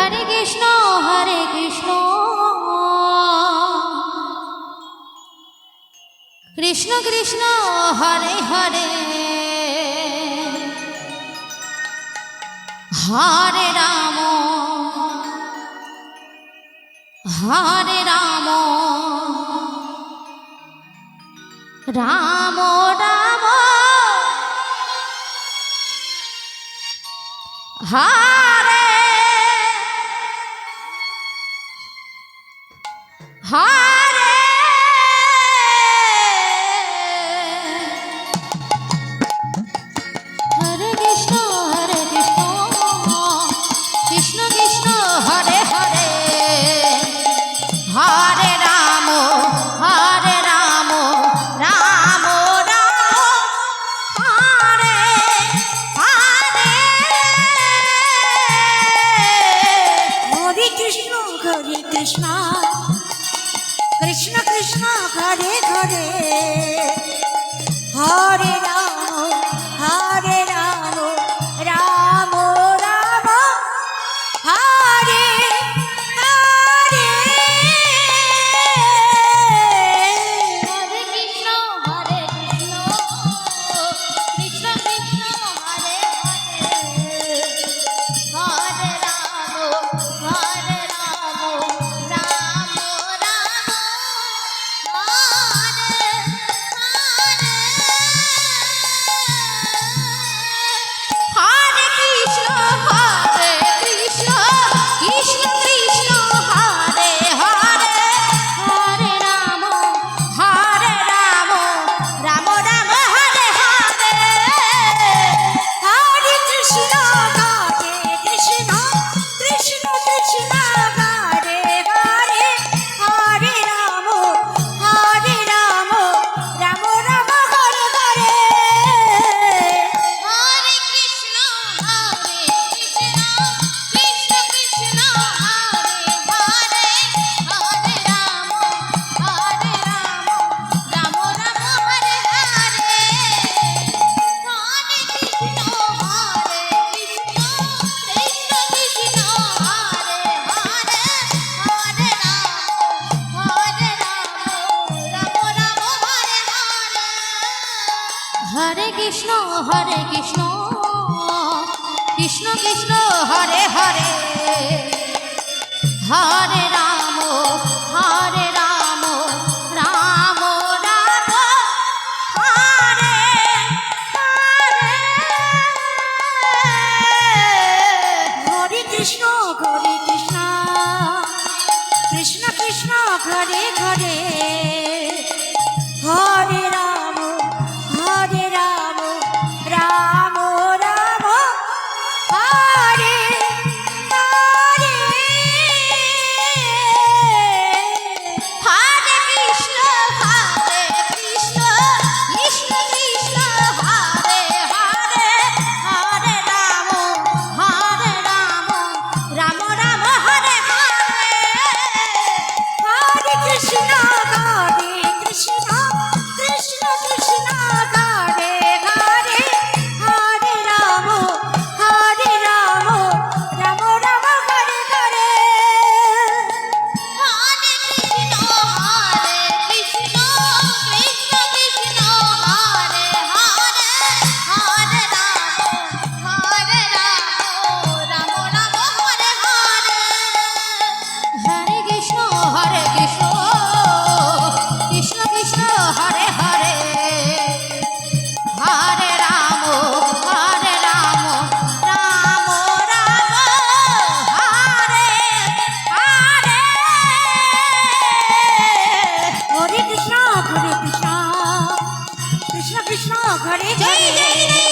Hare Krishna Krishna Krishna Hare Hare Hare Ram Ram Ram Hare Hare Hare Krishna Krishna Krishna Hare Hare Hare Ram Ram Ram Hare Hare Hare Krishna Krishna Krishna Hare Hare Hare Ram Ram Ram Hare Hare Hare Krishna Krishna Krishna Hare Hare Hare Ram Ram Ram Hare Hare Krishna Krishna Krishna Hare Hare Hare Ram Ram Ram Hare Hare Hare Krishna Krishna Krishna Hare Hare Hare Ram Ram Ram Hare Hare Hare Krishna Krishna Krishna Hare Hare Hare Ram Ram Ram Hare Hare Hare Krishna Krishna Krishna Hare Hare Hare Ram Ram Hare Hare Hare Krishna Krishna Krishna Hare Hare Hare Ram Ram Ram Hare Hare Hare Krishna Krishna Krishna Hare Hare Hare Ram Ram Ram Hare Hare Hare Krishna Krishna Krishna Hare Hare Hare Ram Ram Ram Hare Hare Hare Krishna Krishna Krishna Hare Hare Hare Ram Ram Ram Hare Hare Hare Krishna Krishna Krishna Hare Hare Hare Ram Ram Ram Hare Hare Hare Krishna Krishna Krishna Hare Hare Hare Ram Ram Ram Hare Hare Hare Krishna Krishna Krishna Hare Joy Hare Joy Joy